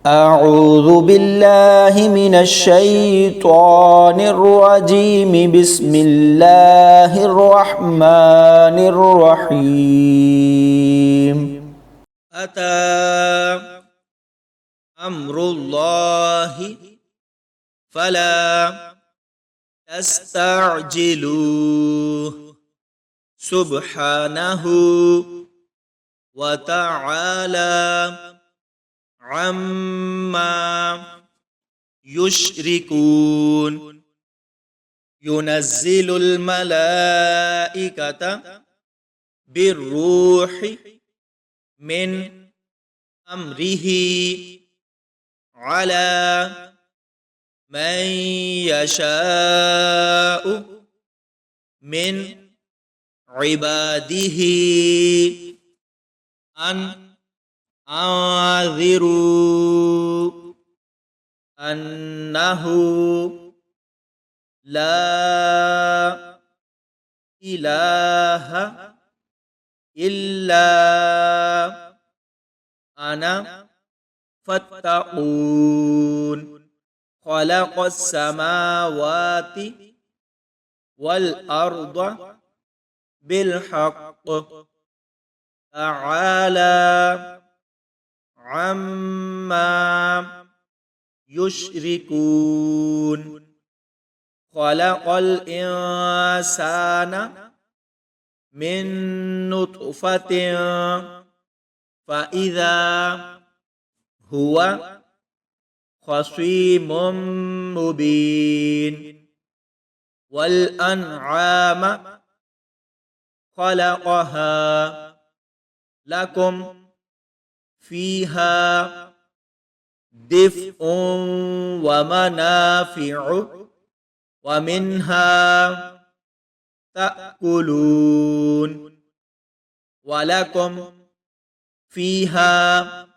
أعوذ بالله من الشيطان الرجيم بسم الله الرحمن الرحيم أتى أمر الله فلا تستعجلوه سبحانه وتعالى عما يشركون ينزل الملائكة بالروح من أمره على من يشاء من عباده أن أنذروا أنه لا إله إلا أنا فاتقون خلق السماوات والأرض بالحق تعالى عما يشركون خلق الإنسان من نطفة فإذا هو خصيم مبين والأنعام خلقها لكم فيها دفء ومنافع ومنها تأكلون ولكم فيها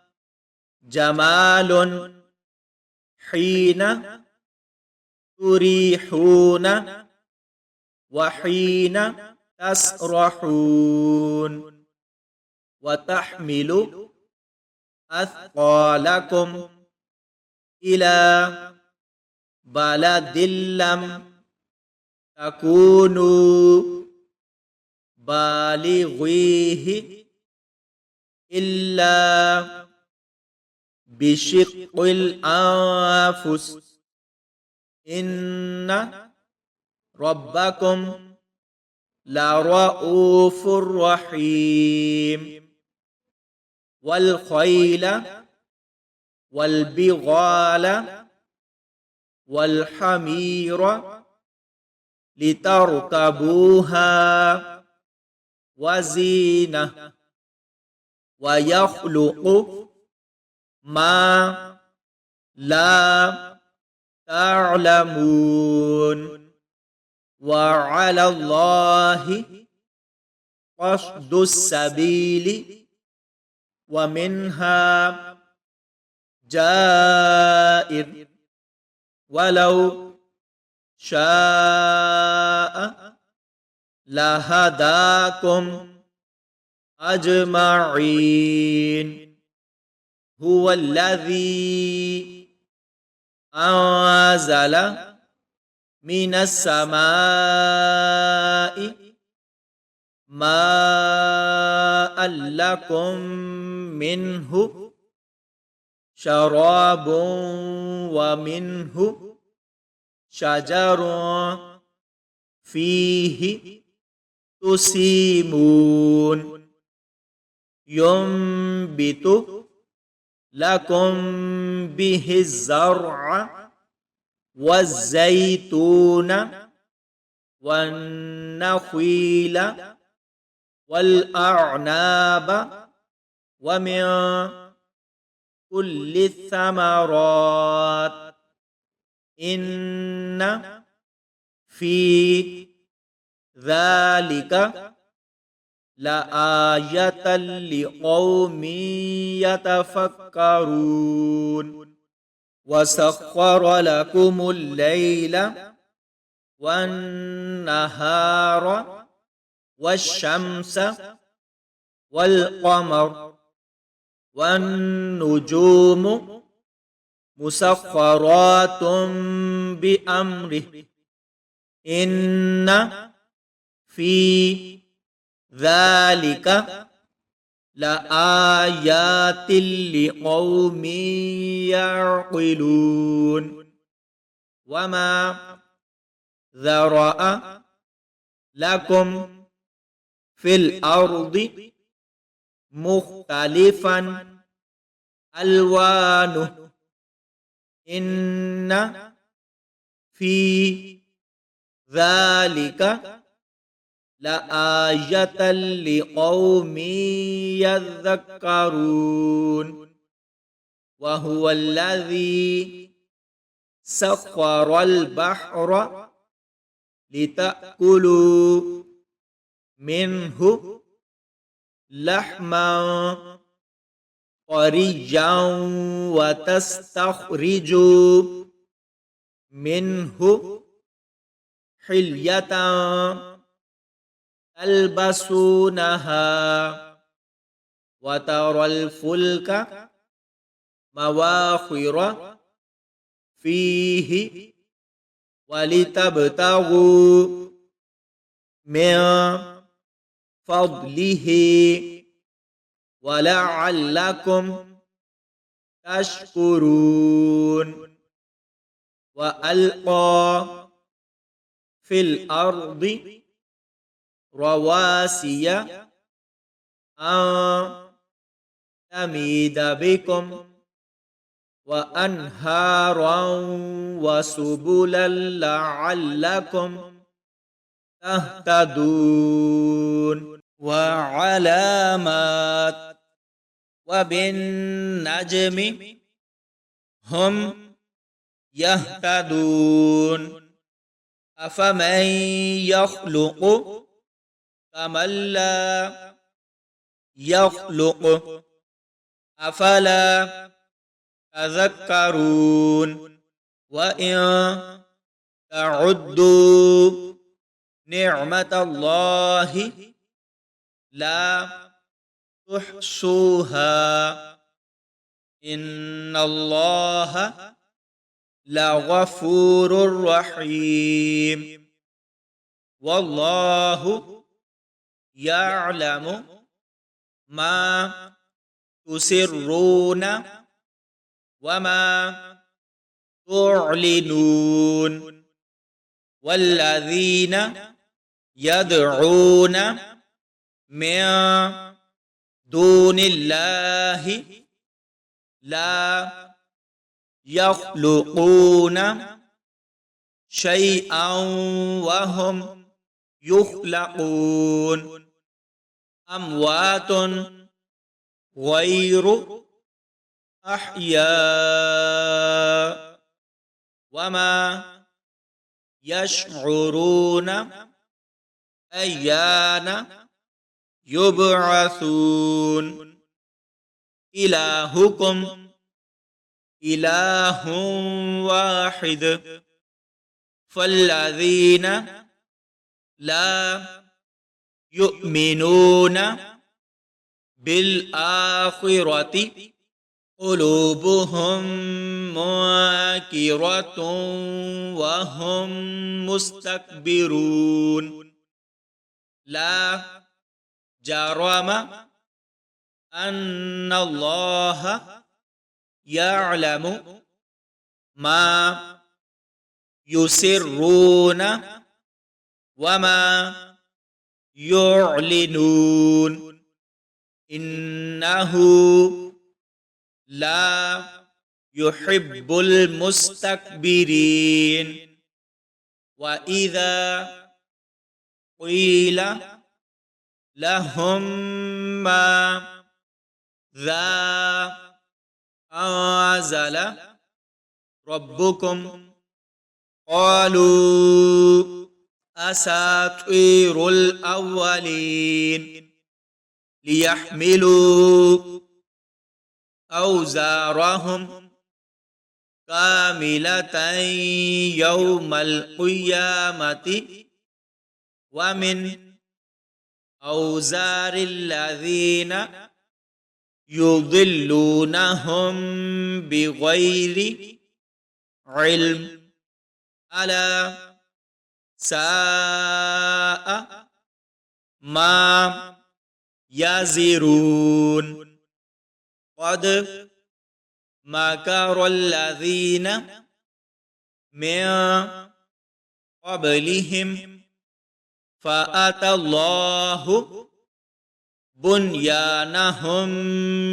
جمال حين تريحون وحين تسرحون وتحمل أثقالكم إلى بلد لم تكونوا بالغيه إلا بشق الأنفس إن ربكم لرؤوف رحيم والخيل والبغال والحمير لتركبوها وزينة ويخلق ما لا تعلمون وعلى الله قصد السبيل ومنها جائر ولو شاء لهداكم أجمعين هو الذي أنزل من السماء ماء لكم منه شراب ومنه شجر فيه تسيمون ينبت لكم به الزرع والزيتون والنخيل والأعناب ومن كل الثمرات إن في ذلك لآية لقوم يتفكرون وسخر لكم الليل والنهار والشمس والقمر والنجوم مسخرات بأمره إن في ذلك لآيات لقوم يعقلون وما ذرأ لكم في الأرض مختلفا ألوانه إن في ذلك لآية لقوم يذكرون وهو الذي سخر البحر لتأكلوا منه لحما طريا وتستخرجوا منه حلية تلبسونها وترى الفلك مواخر فيه ولتبتغوا من فضله ولعلكم تشكرون وألقى في الأرض رواسي أن تميد بكم وأنهارا وسبلا لعلكم تهتدون وعلامات وبالنجم هم يهتدون أفمن يخلق كمن لا يخلق أفلا تذكرون وإن تعدوا نعمة الله لا تحصوها إن الله لغفور رحيم والله يعلم ما تسرون وما تعلنون والذين يدعون من دون الله لا يخلقون شيئا وهم يخلقون أموات غير أحياء وما يشعرون أيان يبعثون إلهكم إله واحد فالذين لا يؤمنون بالآخرة قلوبهم منكرة وهم مستكبرون لا جرم أن الله يعلم ما يسرون وما يعلنون إنه لا يحب المستكبرين وإذا قيل لهم ماذا أنزل ربكم قالوا أساطير الأولين ليحملوا أوزارهم كاملة يوم القيامة ومن أوزار الذين يضلونهم بغير علم ألا ساء ما يزرون قد مكر الذين من قبلهم فأتى الله بنيانهم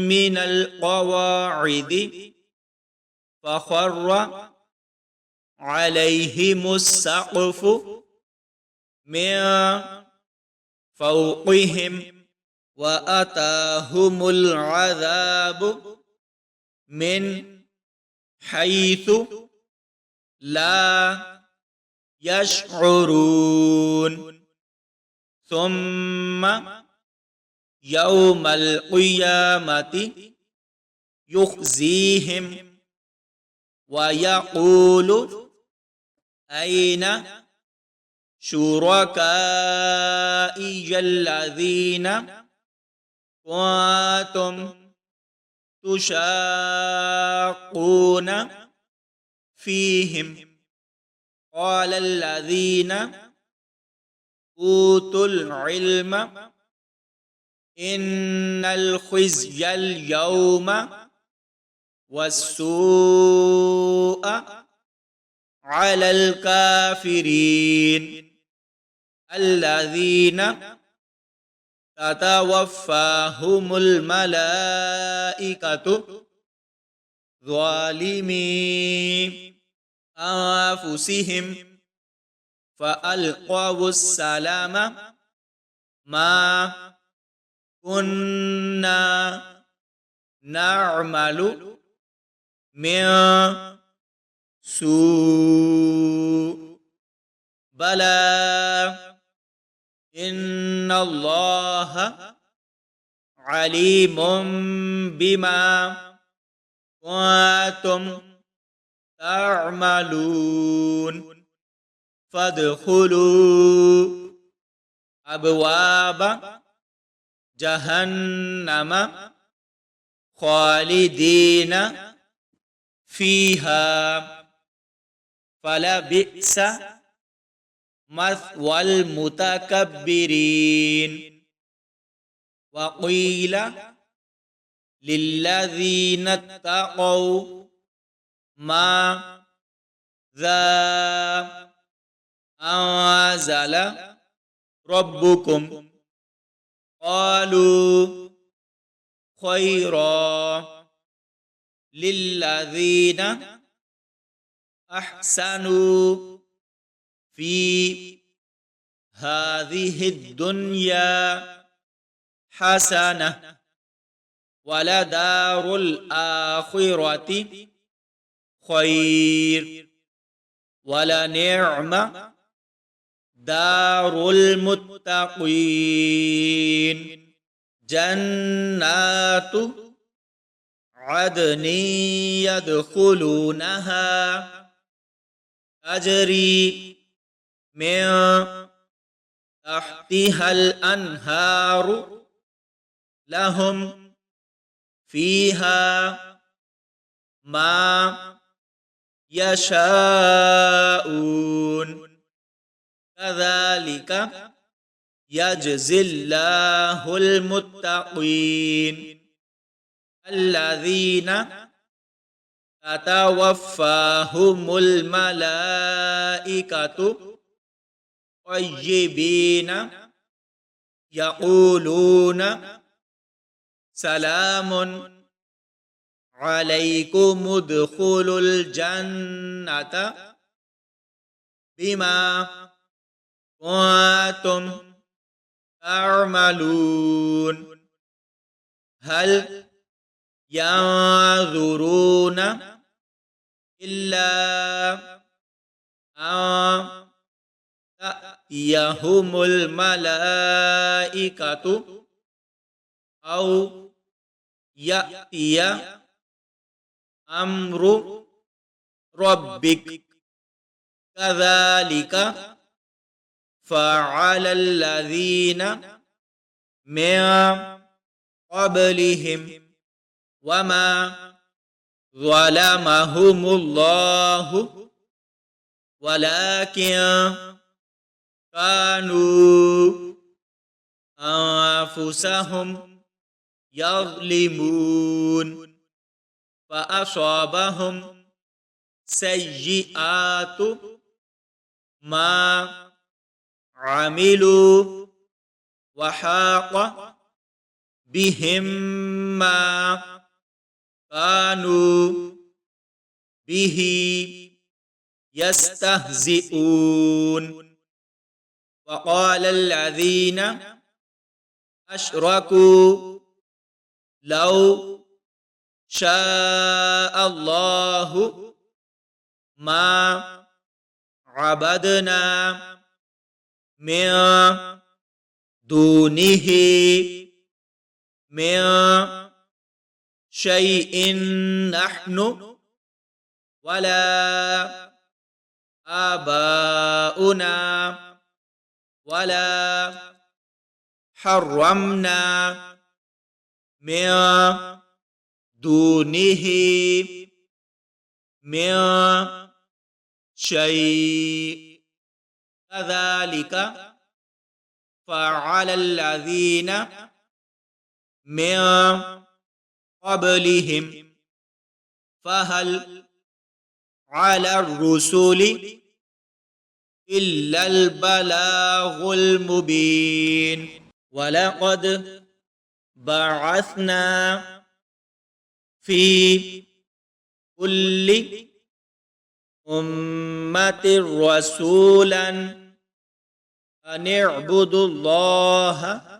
من القواعد فخر عليهم السقف من فوقهم وأتاهم العذاب من حيث لا يشعرون ثم يوم القيامة يخزيهم ويقول أين شركائي الذين كنتم تشاقون فيهم قال الذين أوتوا العلم إن الخزي اليوم والسوء على الكافرين الذين تتوفاهم الملائكة ظالمي أنفسهم فألقوا السلام ما كنا نعمل من سوء بلى إن الله عليم بما كنتم تعملون فادخلوا أبواب جهنم خالدين فيها فلبئس مثوى المتكبرين وقيل للذين اتقوا ماذا أنزل ربكم قالوا خيرا للذين أحسنوا في هذه الدنيا حسنة ولدار الآخرة خير ولنعم دار المتقين جنات عدن يدخلونها تجري من تحتها الأنهار لهم فيها ما يشاءون كذلك يجزي الله المتقين الذين تتوفاهم الملائكة طيبين يقولون سلام عليكم ادخلوا الجنة بما كنتم تعملون هل ينظرون إلا أن تأتيهم الملائكة أو يأتي أمر ربك كذلك فعل الذين من قبلهم وما ظلمهم الله ولكن كانوا أنفسهم يظلمون فأصابهم سيئات ما عملوا وحاق بهم ما كانوا به يستهزئون وقال الذين أشركوا لو شاء الله ما عبدنا من دونه من شيء نحن ولا آباؤنا ولا حرمنا من دونه من شيء كذلك فعل الذين من قبلهم فهل على الرسل إلا البلاغ المبين ولقد بعثنا في كل أمة رسولا أن اعبدوا الله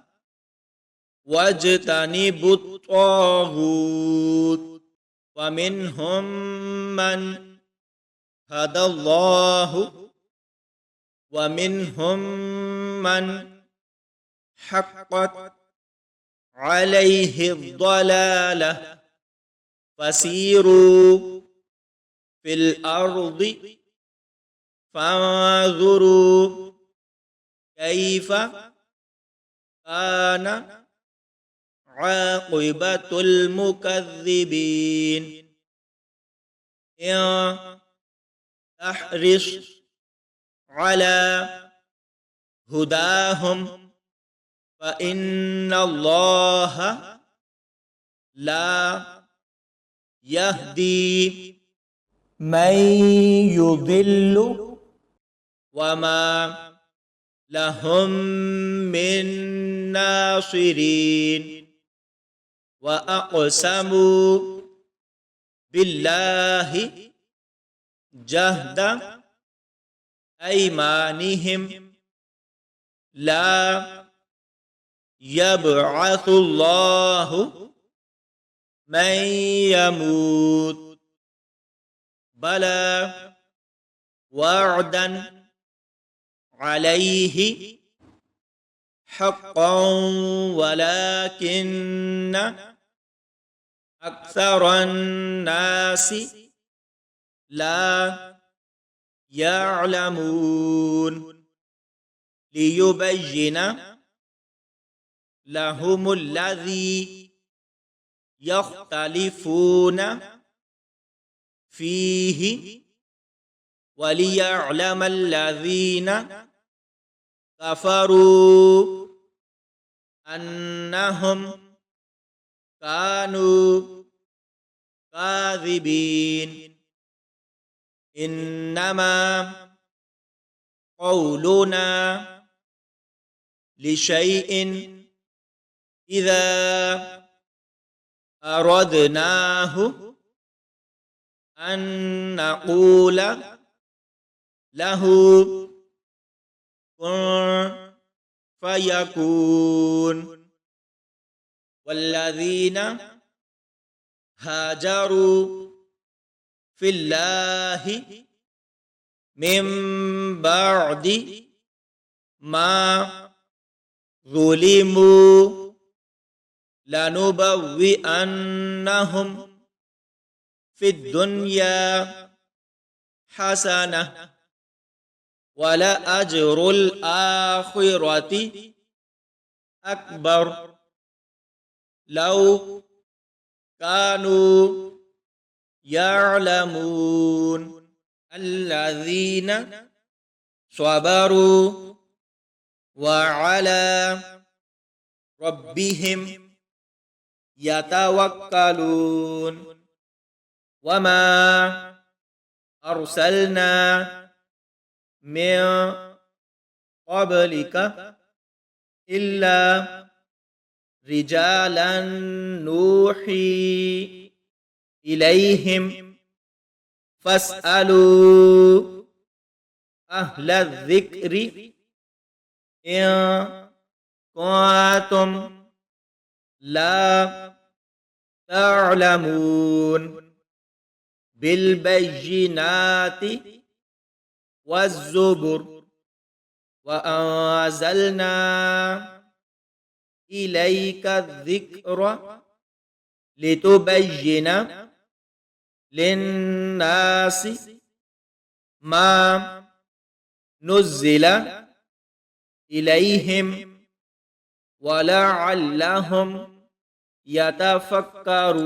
واجتنبوا الطاغوت ومنهم من هدى الله ومنهم من حقت عليه الضلالة فسيروا في الأرض فانظروا كيف كان عاقبة المكذبين إن تحرص على هداهم فإن الله لا يهدي من يضل وما لهم من ناصرين وأقسموا بالله جهد أيمانهم لا يبعث الله من يموت بلى وعدا عليه حقا ولكن أكثر الناس لا يعلمون ليبين لهم الذي يختلفون فيه وليعلم الذين كفروا أنهم كانوا كاذبين إنما قولنا لشيء إذا أردناه أن نقول له كن فيكون والذين هاجروا في الله من بعد ما ظلموا لنبوئنهم في الدنيا حسنة ولأجر الآخرة أكبر لو كانوا يعلمون الذين صبروا وعلى ربهم يتوكلون وما أرسلنا من قبلك إلا رجالا نوحي إليهم فاسألوا أهل الذكر إن كنتم لا تعلمون بالبينات والزبر وأنزلنا إليك الذكر لتبين للناس ما نزل إليهم ولعلهم يتفكرون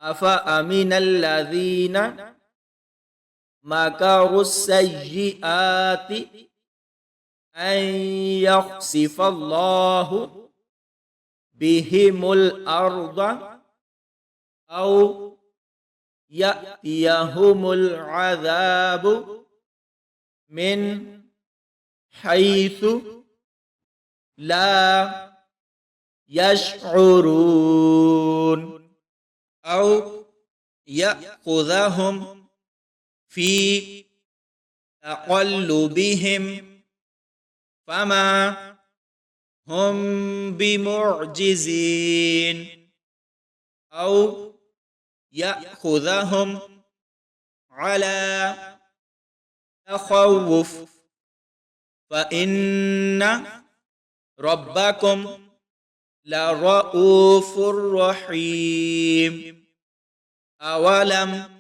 أفأمن الذين مكروا السيئات أن يخسف الله بهم الأرض أو يأتيهم العذاب من حيث لا يشعرون أو يأخذهم في تقلبهم فما هم بمعجزين أو يأخذهم على تخوف فإن ربكم لرؤوف رحيم أولم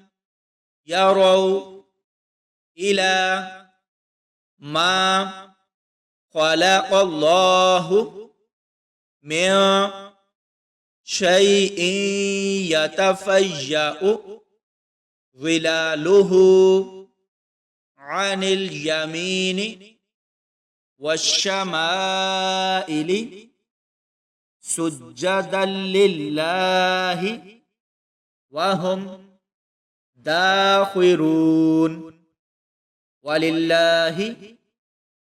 يروا إلى ما خلق الله من شيء يتفجأ ظلاله عن اليمين والشمائل سجدا لله وهم داخرون ولله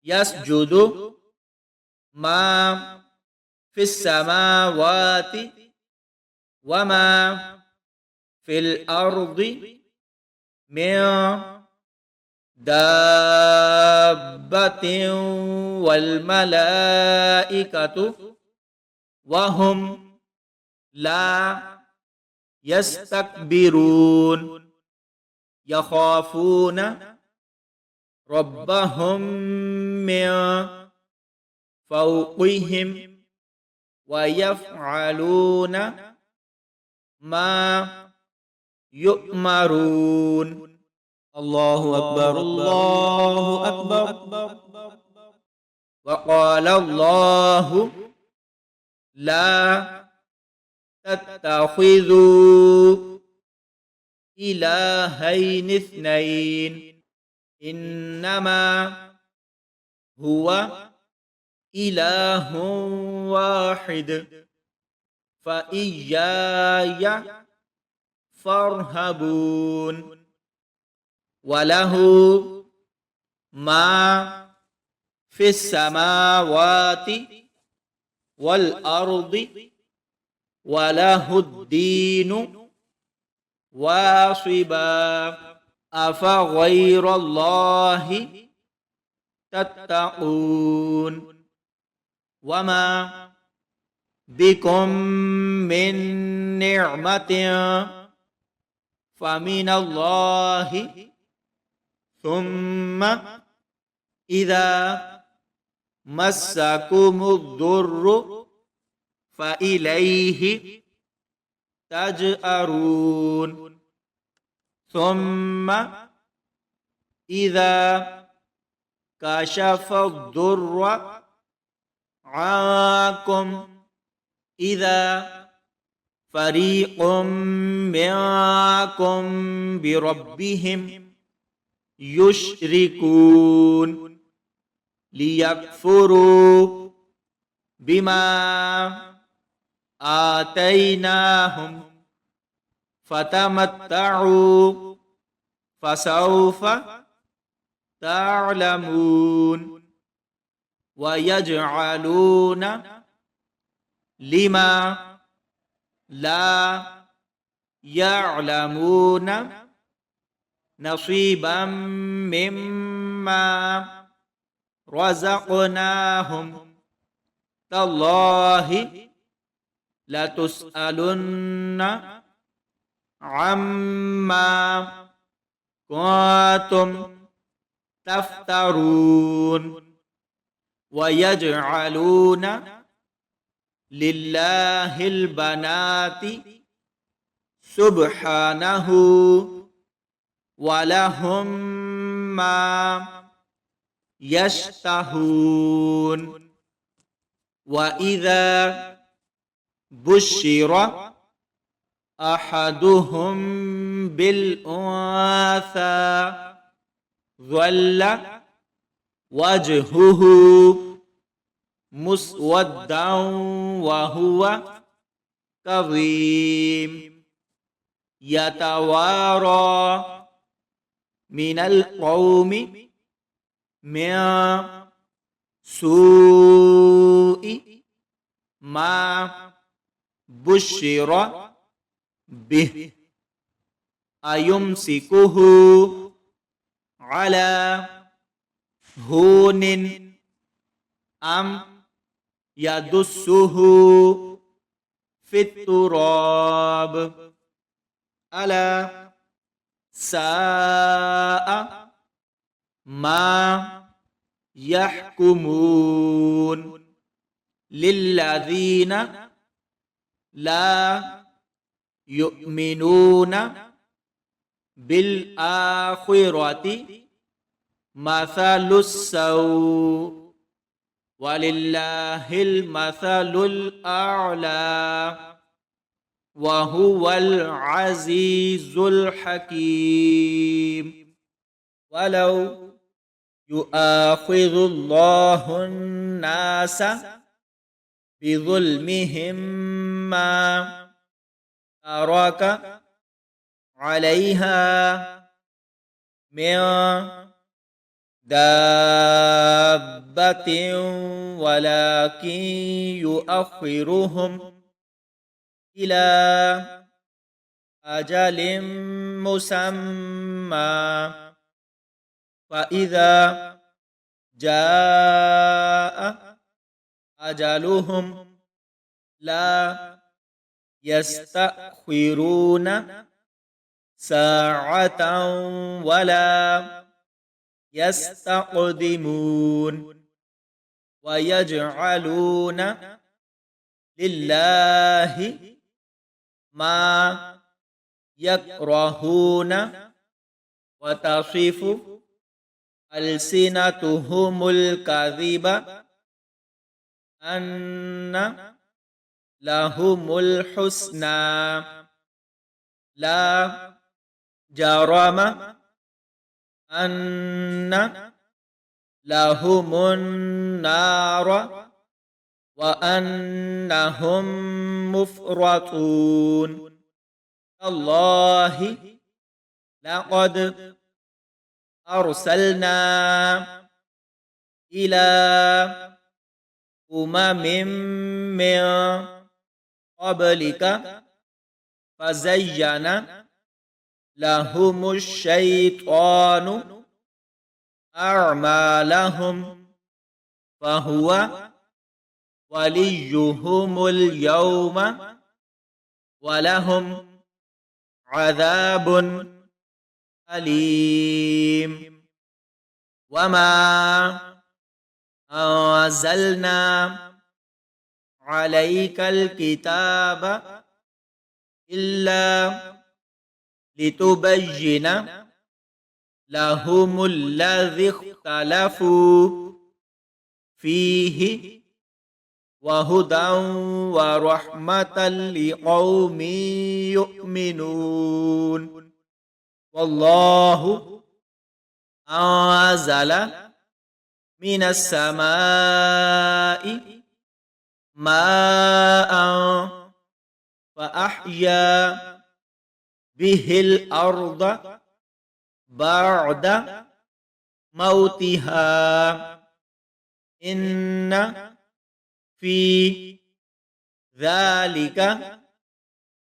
يسجد ما في السماوات وما في الأرض من دابة والملائكة وهم لا يستكبرون يخافون ربهم من فوقهم ويفعلون ما يؤمرون الله أكبر الله أكبر وقال الله لا تتخذوا إلهين اثنين إنما هو إله واحد فإياي فارهبون وله ما في السماوات والأرض وله الدين واصبا أفغير الله تتقون وما بكم من نعمة فمن الله ثم إذا مسكم الضر فإليه تجأرون ثم إذا كشف الضر عنكم إذا فريق منكم بربهم يشركون ليكفروا بما آتيناهم فتمتعوا فسوف تعلمون ويجعلون لما لا يعلمون نصيبا مما رزقناهم تالله لتسألن عما كنتم تفترون ويجعلون لله البنات سبحانه ولهم ما يشتهون وإذا بشر أحدهم بالأنثى ظل وجهه مسودا وهو كظيم يتوارى من القوم من سوء ما بشر به أيمسكه على هون أم يدسه في التراب ألا ساء ما يحكمون للذين لا يؤمنون بالآخرة مثل السوء ولله المثل الأعلى وهو العزيز الحكيم ولو يؤاخذ الله الناس بظلمهم ما ترك عليها من دابة ولكن يؤخرهم إلى أجل مسمى فإذا جاء أجلهم لا يستأخرون ساعة ولا يستقدمون ويجعلون لله ما يكرهون وتصف ألسنتهم الكذب أن لهم الحسنى لا جرم أن لهم النار وأنهم مفرطون الله لقد أرسلنا إلى أمم من قبلك فزين لهم الشيطان أعمالهم فهو وليهم اليوم ولهم عذاب أليم وما أنزلنا عليك الكتاب إلا لتبين لهم الذي اختلفوا فيه وهدى ورحمة لقوم يؤمنون والله أنزل من السماء ماء فأحيا به الأرض بعد موتها إن في ذلك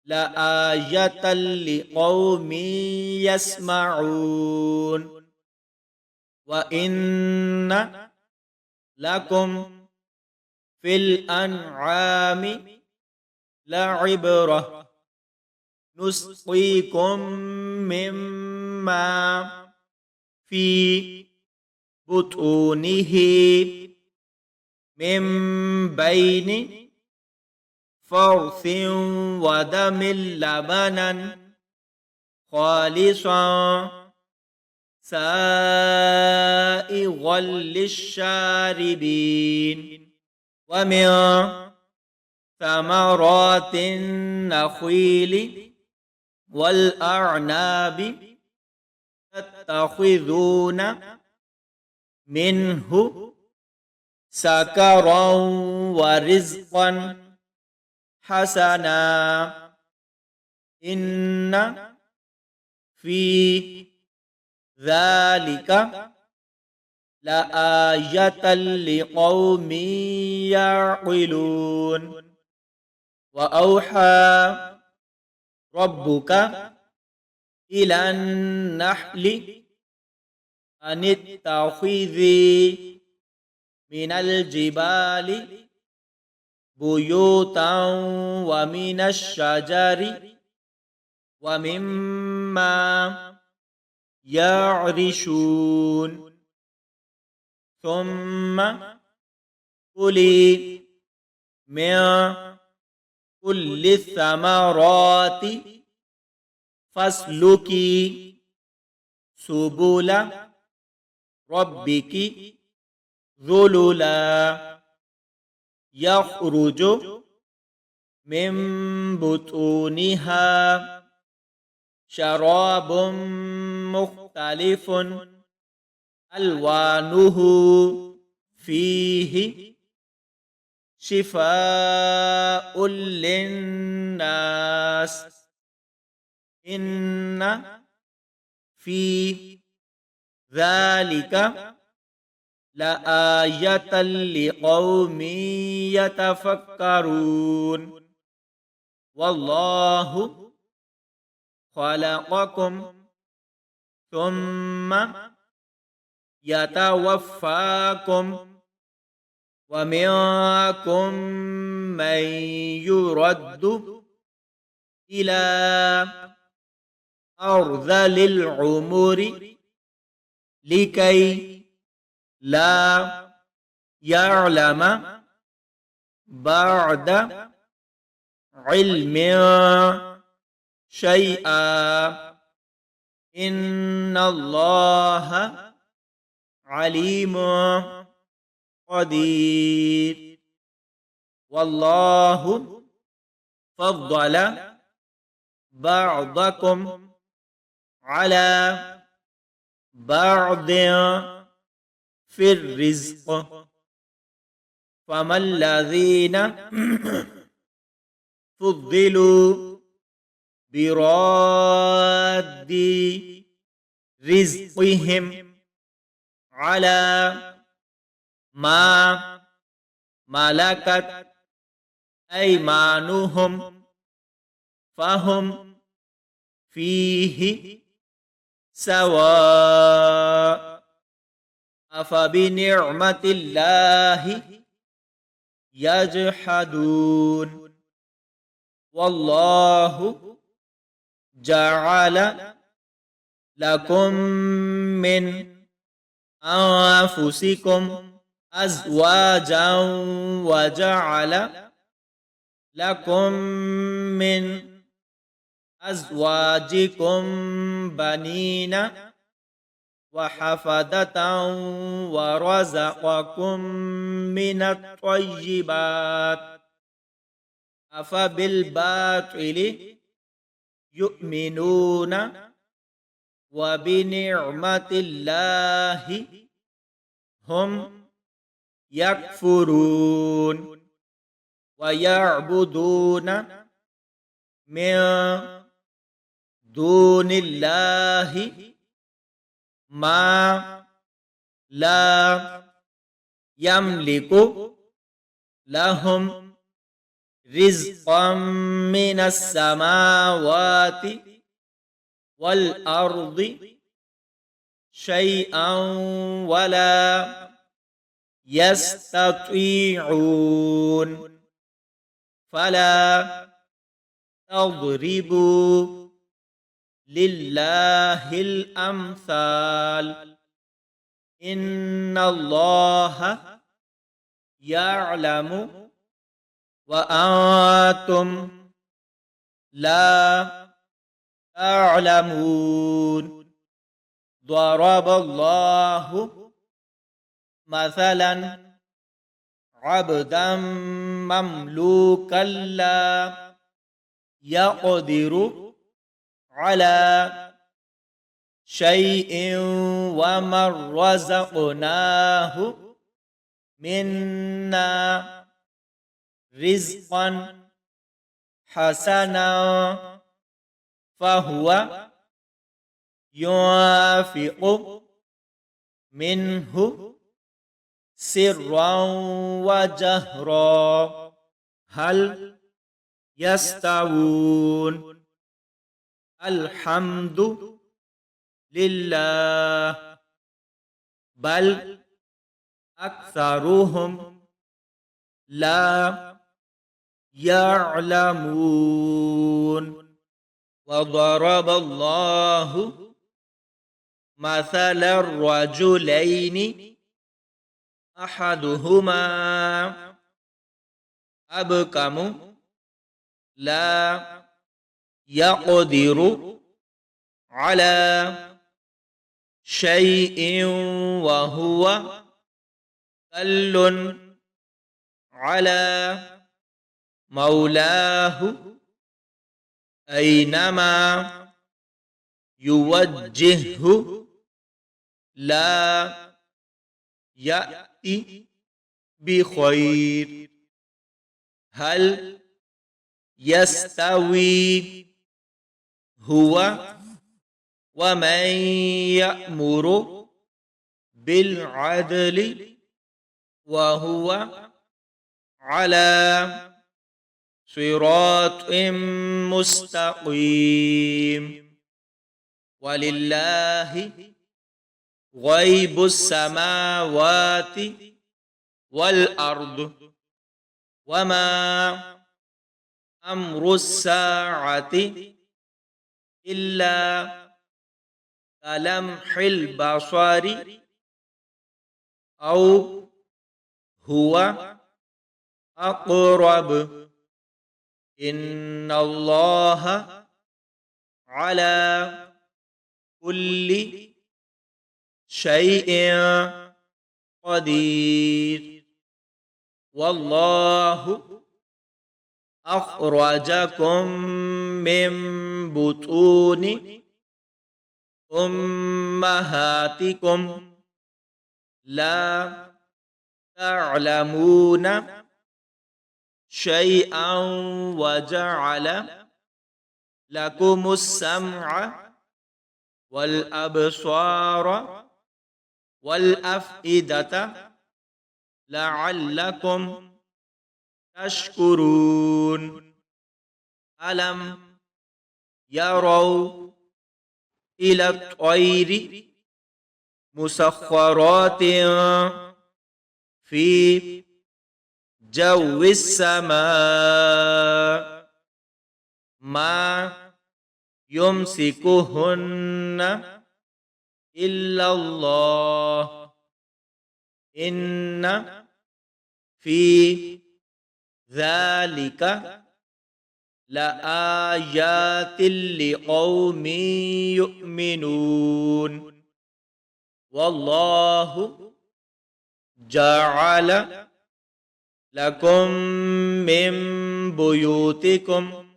لآية لقوم يسمعون وإن لكم في الأنعام لعبرة نسقيكم مما في بطونه من بين فرث ودم لبنا خالصا سائغا للشاربين ومن ثمرات النخيل والأعناب تتخذون منه سكرا ورزقا حسنا إن في ذلك لآية لقوم يعقلون وأوحى ربك إلى النحل أن اتخذي من الجبال بيوتا ومن الشجر ومما يعرشون ثم كلي من كل الثمرات فاسلكي سبل ربك ذللا يخرج من بطونها شراب مختلف ألوانه فيه شفاء للناس إن في ذلك لآية لقوم يتفكرون والله خلقكم ثم يتوفاكم ومنكم من يرد إلى أرذل العمر لكي لا يعلم بعد علم شيئا إن الله عليم قدير والله فضل بعضكم على بعض في الرزق فما الذين فضلوا براد رزقهم على ما ملكت أيمانهم فهم فيه سواء أفبنعمة الله يجحدون والله جعل لكم من أنفسكم أزواجا وجعل لكم من أزواجكم بنين وحفظة ورزقكم من الطيبات أفبالباطل يؤمنون وبنعمة الله هم يكفرون ويعبدون من دون الله ما لا يملك لهم رزقا من السماوات والأرض شيئا ولا يستطيعون فلا تضربوا لله الأمثال إن الله يعلم وأنتم لا تعلمون ضرب الله مثلا عبدا مملوكا لا يقدر على شيء ومن رزقناه منا رزقا حسنا فهو ينفق منه سرا وجهرا هل يستوون الحمد لله بل أكثرهم لا يعلمون وضرب الله مثل الرجلين أحدهما أبكم لا يقدر على شيء وهو كل على مولاه أينما يوجهه لا يأتي بخير هل يستوي هو ومن يأمر بالعدل وهو على صراط مستقيم ولله غيب السماوات والأرض وما أمر الساعة إلا كلمح البصر أو هو أقرب إن الله على كل شيء قدير والله أخرجكم من بطون أمهاتكم لا تعلمون شيئا وجعل لكم السمع والأبصار والأفئدة لعلكم تشكرون ألم يروا إلى الطير مسخرات في جو السماء ما يمسكهن إلا الله إن في ذلك لآيات لقوم يؤمنون والله جعل لكم من بيوتكم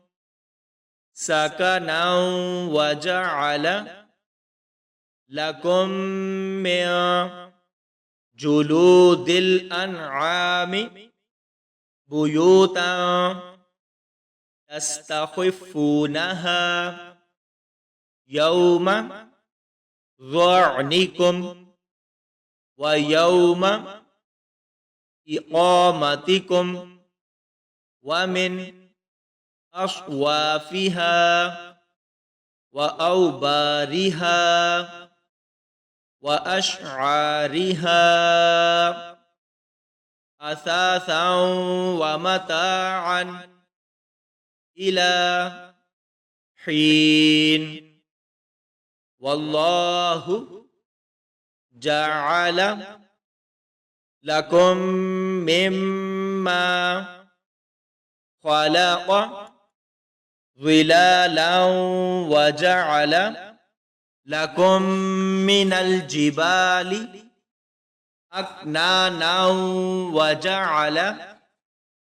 سكنا وجعل لكم من جلود الأنعام بيوتا تستخفونها يوم ظعنكم ويوم إقامتكم ومن أصوافها وأوبارها وأشعارها أثاثا ومتاعا إلى حين والله جعل لكم مما خلق ظلالا وجعل لكم من الجبال أكنانا وجعل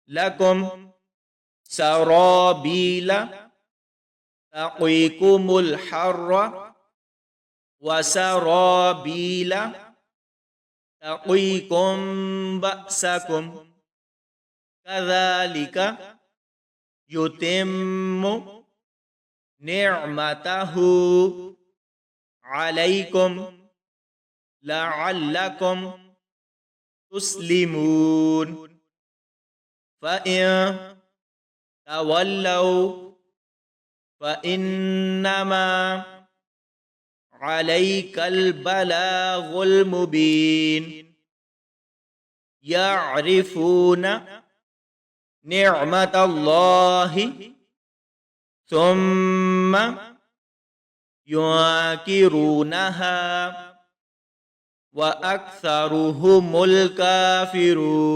لكم سرابيل تقيكم الحر وسرابيل تقيكم بأسكم كذلك يتم نعمته عليكم لعلكم تسلمون فإن تولوا فإنما عليك البلاغ المبين يعرفون نعمة الله ثم ينكرونها وأكثرهم الكافرون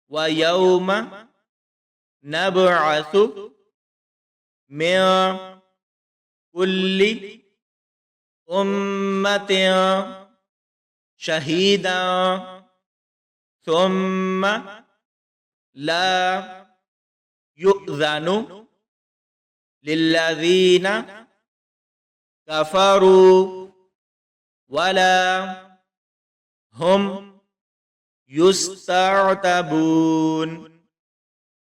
ويوم نبعث من كل أمة شهيدا ثم لا يؤذن للذين كفروا ولا هم يستعتبون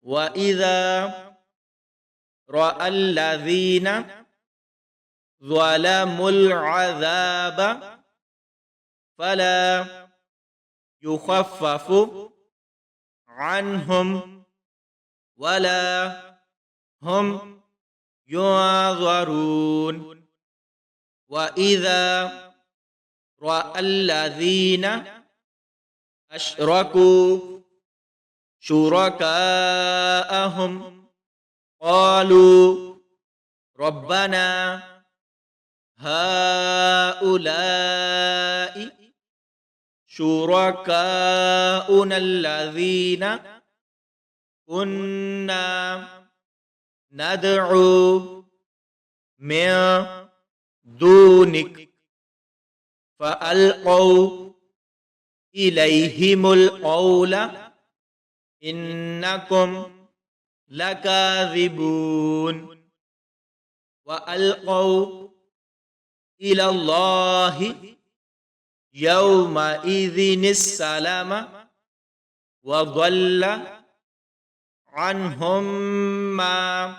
وإذا رأى الذين ظلموا العذاب فلا يخفف عنهم ولا هم ينظرون وإذا رأى الذين أشركوا شركاءهم قالوا ربنا هؤلاء شركاؤنا الذين كنا ندعو من دونك فألقوا إليهم القول إنكم لكاذبون وألقوا إلى الله يومئذ السلام وضل عنهم ما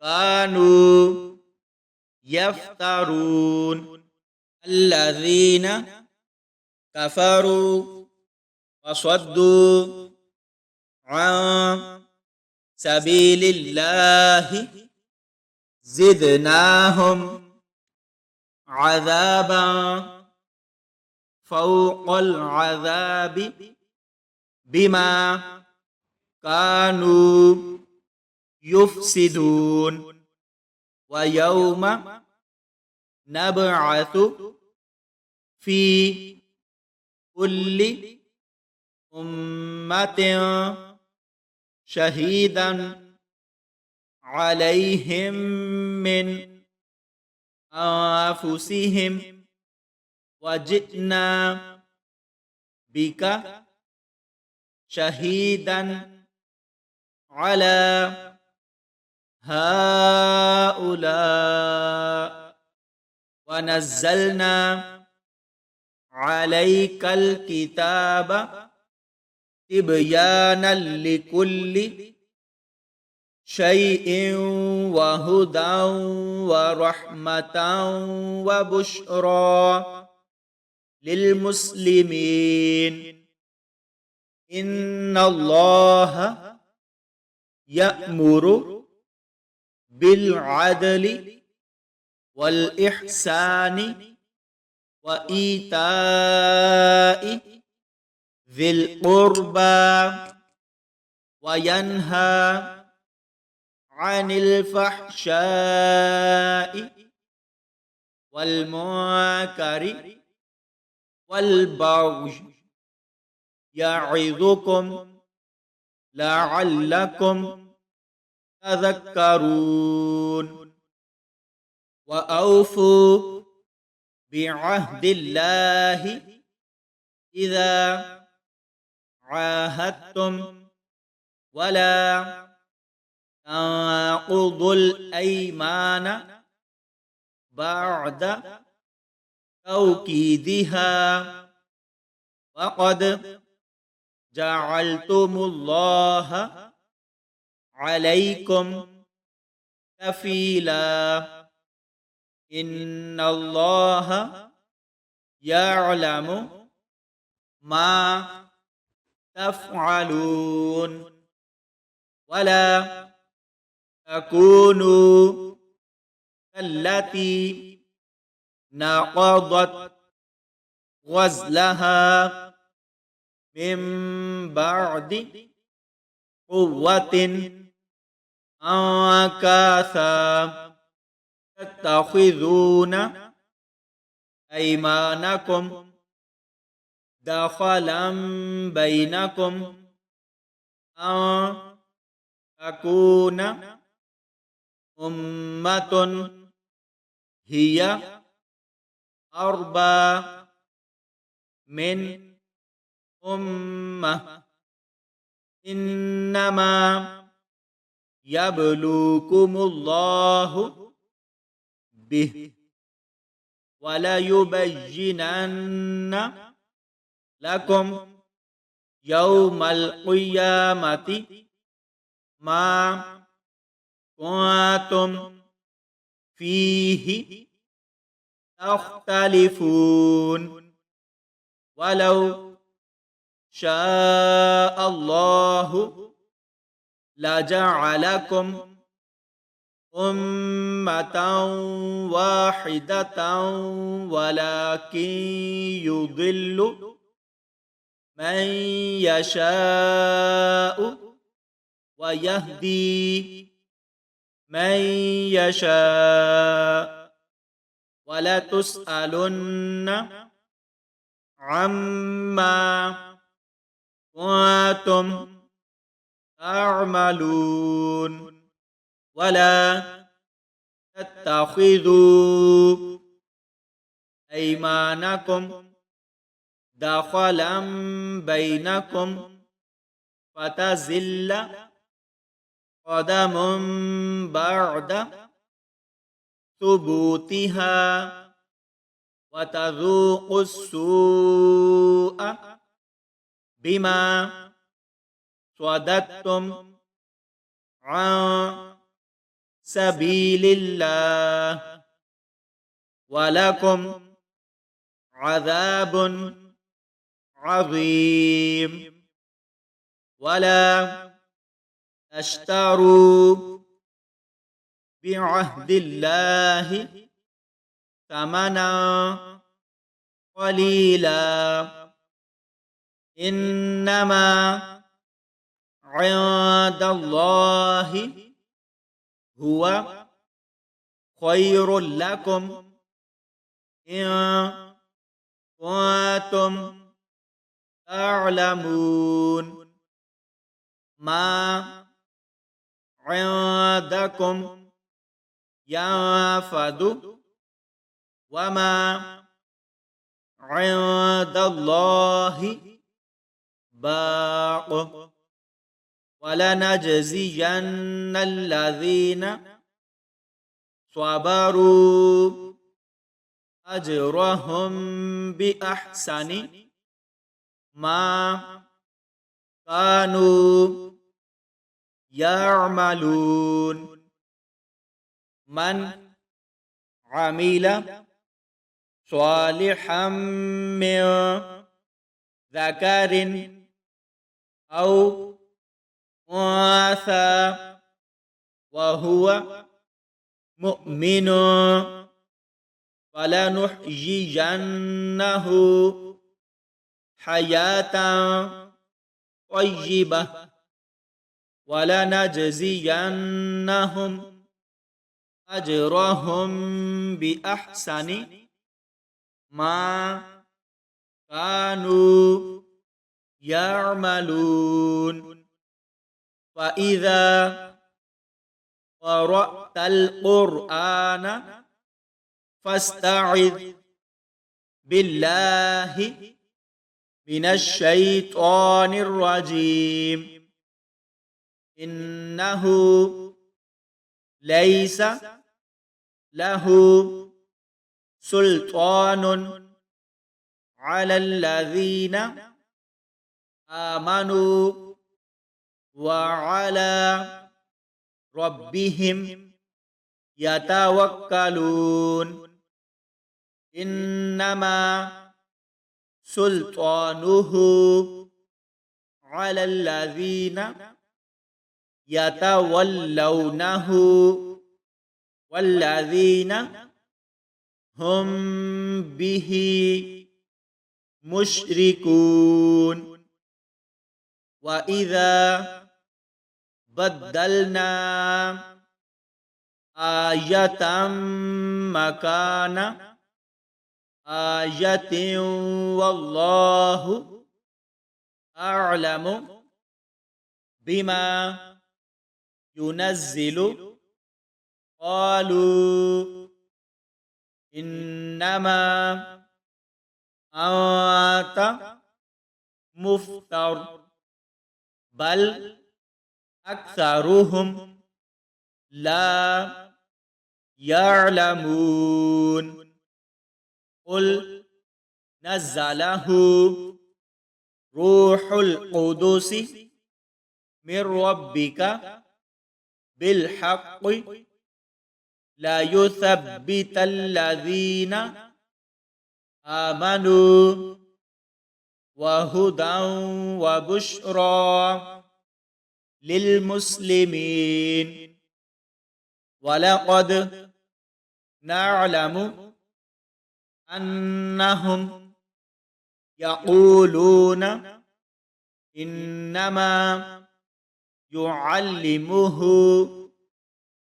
كانوا يفترون الذين كفروا وصدوا عن سبيل الله زدناهم عذابا فوق العذاب بما كانوا يفسدون ويوم نبعث في كل أمة شهيدا عليهم من أنفسهم وجئنا بك شهيدا على هؤلاء ونزلنا عليك الكتاب تبيانا لكل شيء وهدى ورحمة وبشرى للمسلمين إن الله يأمر بالعدل والإحسان وإيتاء ذي القربى وينهى عن الفحشاء والمنكر والبغي يعظكم لعلكم تذكرون وأوفوا بعهد الله إذا عاهدتم ولا تنقضوا الأيمان بعد توكيدها وقد جعلتم الله عليكم كفيلا إن الله يعلم ما تفعلون ولا تكونوا كالتي نقضت غزلها من بعد قوة أنكاثا تتخذون أيمانكم دخلا بينكم أن تكون أمة هي أربى من أمة إنما يبلوكم الله به وليبينن لكم يوم القيامة ما كنتم فيه تختلفون ولو شاء الله لجعلكم أمة واحدة ولكن يضل من يشاء ويهدي من يشاء ولتسألن عما كنتم تعملون ولا تتخذوا أيمانكم دخلا بينكم فتزل قدم بعد ثبوتها وتذوقوا السوء بما صددتم عن سبيل الله ولكم عذاب عظيم ولا تشتروا بعهد الله ثمنا قليلا إنما عند الله هو خير لكم إن كنتم تعلمون ما عندكم ينفد وما عند الله باق ولنجزين الذين صبروا أجرهم بأحسن ما كانوا يعملون من عمل صالحا من ذكر أو أنثى وهو مؤمن فلنحيينه حياة طيبة ولنجزينهم أجرهم بأحسن ما كانوا يعملون فإذا قرأت القرآن فاستعذ بالله من الشيطان الرجيم إنه ليس له سلطان على الذين آمنوا وعلى ربهم يتوكلون إنما سلطانه على الذين يتولونه والذين هم به مشركون وإذا بدلنا آية مكان آية والله أعلم بما ينزل قالوا إنما أنت مفتر بل أكثرهم لا يعلمون قل نزله روح القدس من ربك بالحق لا يثبت الذين آمنوا وهدى وبشرى للمسلمين ولقد نعلم أنهم يقولون إنما يعلمه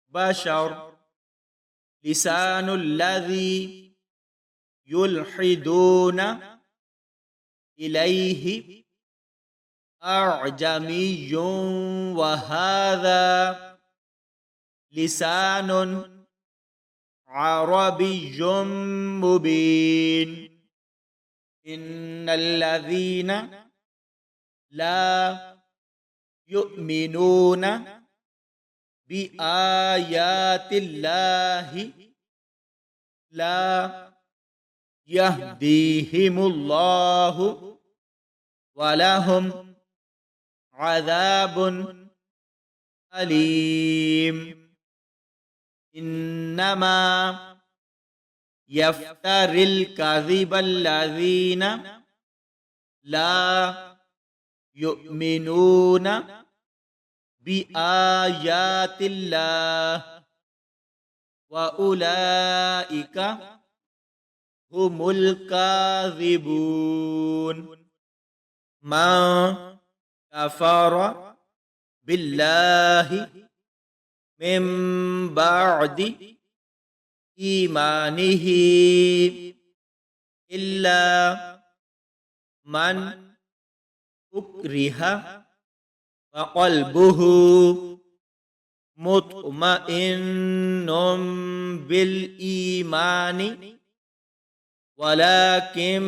بشر لسان الذي يلحدون إليه أعجمي وهذا لسان عربي مبين إن الذين لا يؤمنون بآيات الله لا يهديهم الله ولهم عذاب أليم إنما يفتري الكذب الذين لا يؤمنون بآيات الله وأولئك هم الكاذبون من كفر بالله من بعد إيمانه إلا من أكره وقلبه مطمئن بالإيمان ولكن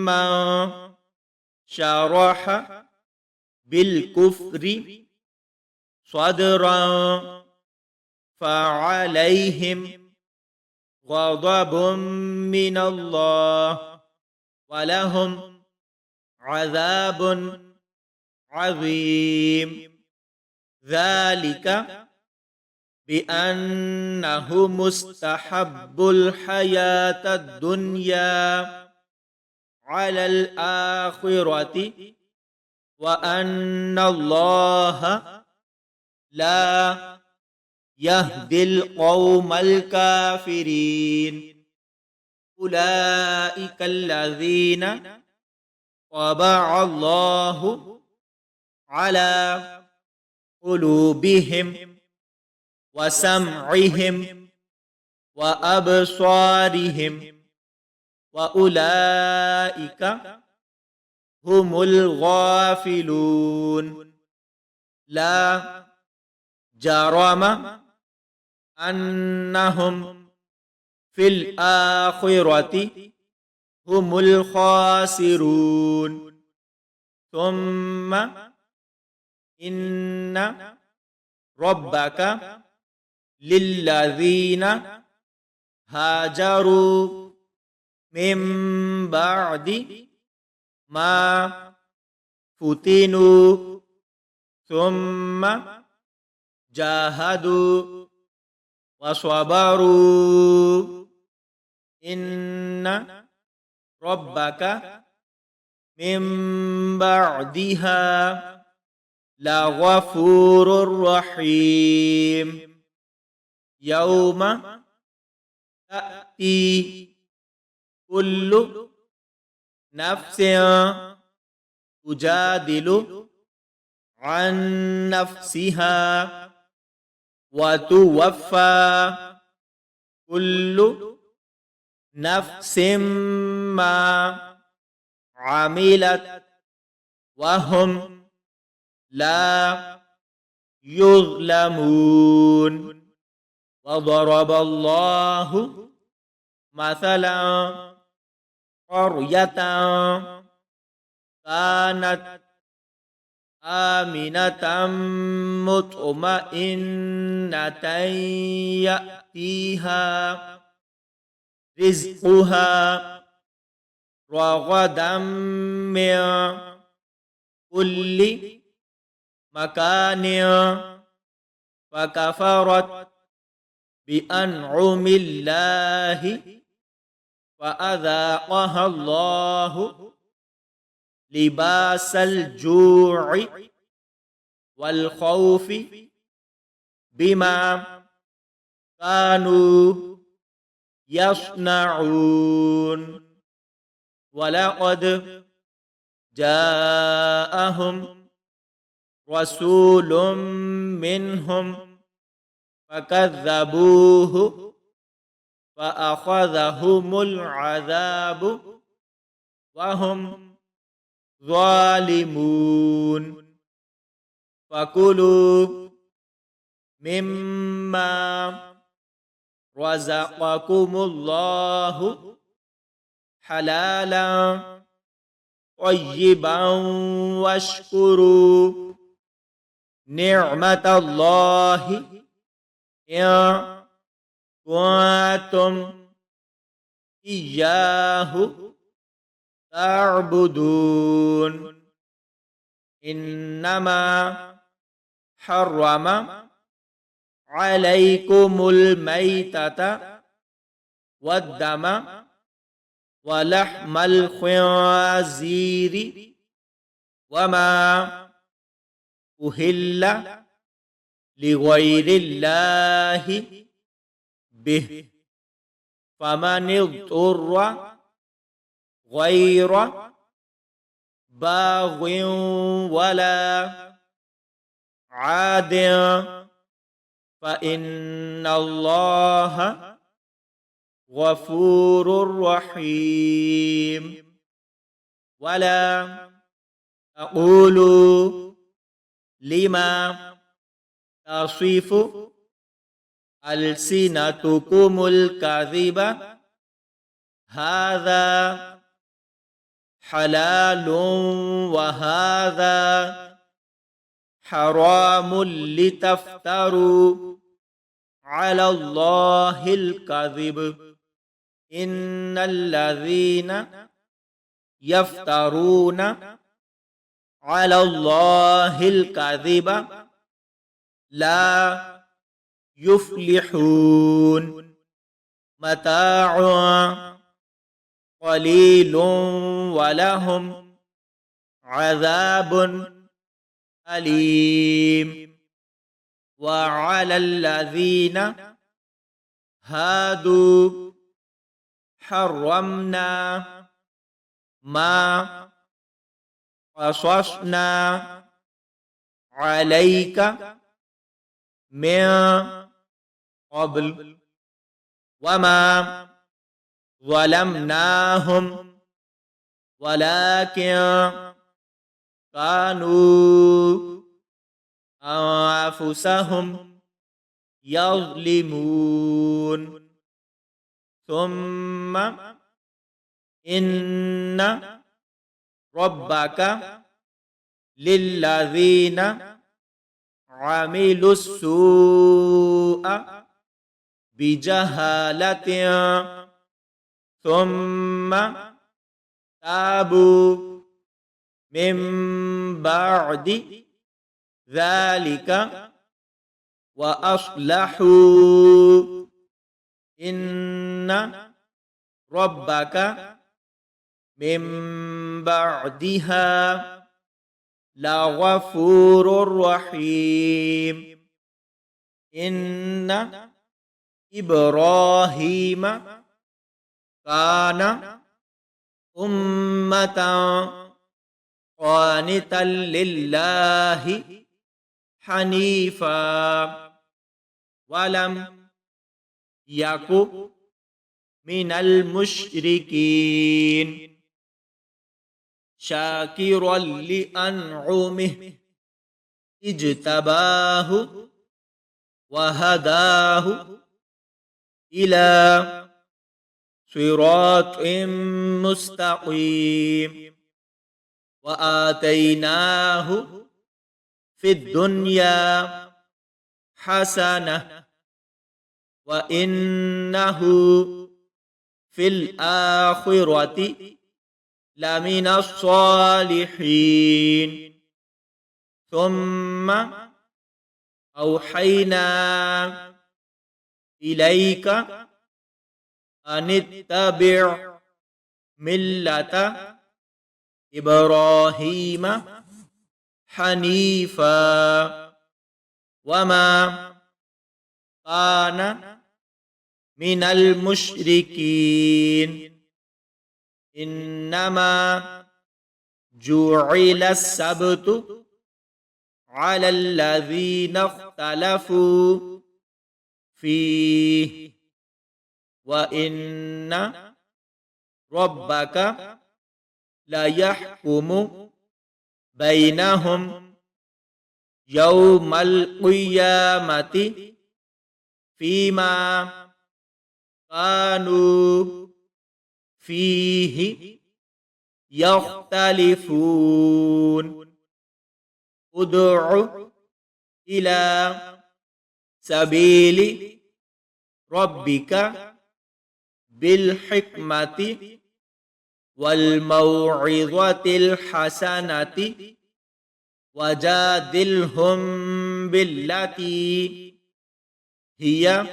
من شرح بالكفر صدرا فعليهم غضب من الله ولهم عذاب عظيم ذلك بأنه مستحب الحياة الدنيا على الآخرة وأن الله لا يهدي القوم الكافرين أولئك الذين طبع الله على قلوبهم وسمعهم وأبصارهم وأولئك هم الغافلون لا جرم أنهم في الآخرة هم الخاسرون ثم إن ربك للذين هاجروا من بعد ما فتنوا ثم جاهدوا وصبروا إن ربك من بعدها لغفور رحيم يوم تأتي كل نفس تجادل عن نفسها وتوفى كل نفس ما عملت وهم لا يظلمون وضرب الله مثلا قرية كانت آمنة مطمئنة يأتيها رزقها رغدا من كل مكان فكفرت بأنعم الله فأذاقها الله لباس الجوع والخوف بما كانوا يصنعون ولقد جاءهم رسول منهم فكذبوه فأخذهم العذاب وهم ظالمون فكلوا مما رزقكم الله حلالا طيبا واشكروا نعمة الله إن كنتم إياه تعبدون إنما حرم عليكم الميتة والدم ولحم الخنزير وما أهل لغير الله به فمن اضطر غير باغ ولا عاد فإن الله غفور رحيم ولا تقولوا لما تصف ألسنتكم الكذب هذا حلال وهذا حرام لتفتروا على الله الكذب إن الذين يفترون على الله الكذب لا يفلحون متاع قليل ولهم عذاب أليم وعلى الذين هادوا حرمنا ما قصصنا عليك من قبل وما ظلمناهم ولكن كانوا أنفسهم يظلمون ثم إن ربك للذين عملوا السوء بجهالة ثم تابوا من بعد ذلك وأصلحوا إن ربك من بعدها لغفور رحيم إن إبراهيم كان أمة قانتا لله حنيفا ولم يك من المشركين شاكرا لأنعمه اجتباه وهداه إلى صراط مستقيم وآتيناه في الدنيا حسنة وإنه في الآخرة لمن الصالحين ثم أوحينا إليك أن اتبع ملة إبراهيم حنيفا وما كان من المشركين إنما جعل السبت على الذين اختلفوا فيه وإن ربك لا يحكم بينهم يوم القيامة فيما كانوا فيه يختلفون ادع إلى سبيل ربك بالحكمة والموعظة الحسنة وجادلهم بالتي هي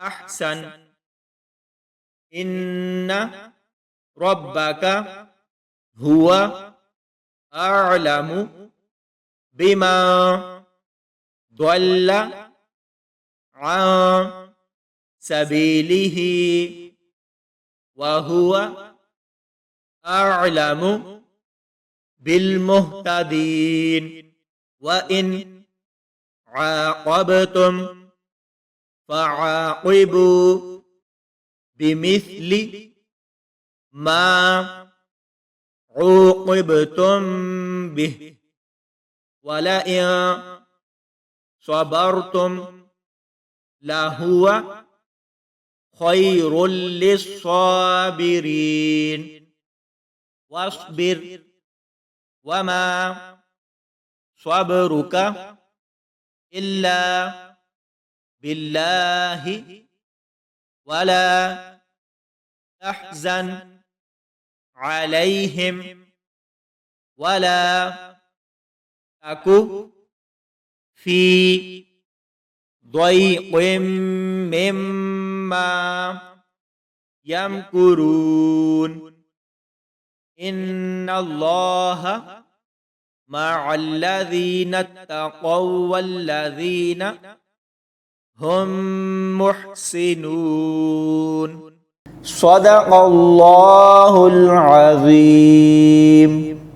أحسن إن ربك هو أعلم بما ضل عن سبيله وهو أعلم بالمهتدين وإن عاقبتم فعاقبوا بمثل ما عوقبتم به ولئن صبرتم لهو خير للصابرين واصبر وما صبرك إلا بالله ولا تحزن عليهم ولا تك في ضيق مما يمكرون إن الله مع الذين اتقوا والذين هم محسنون صدق الله العظيم.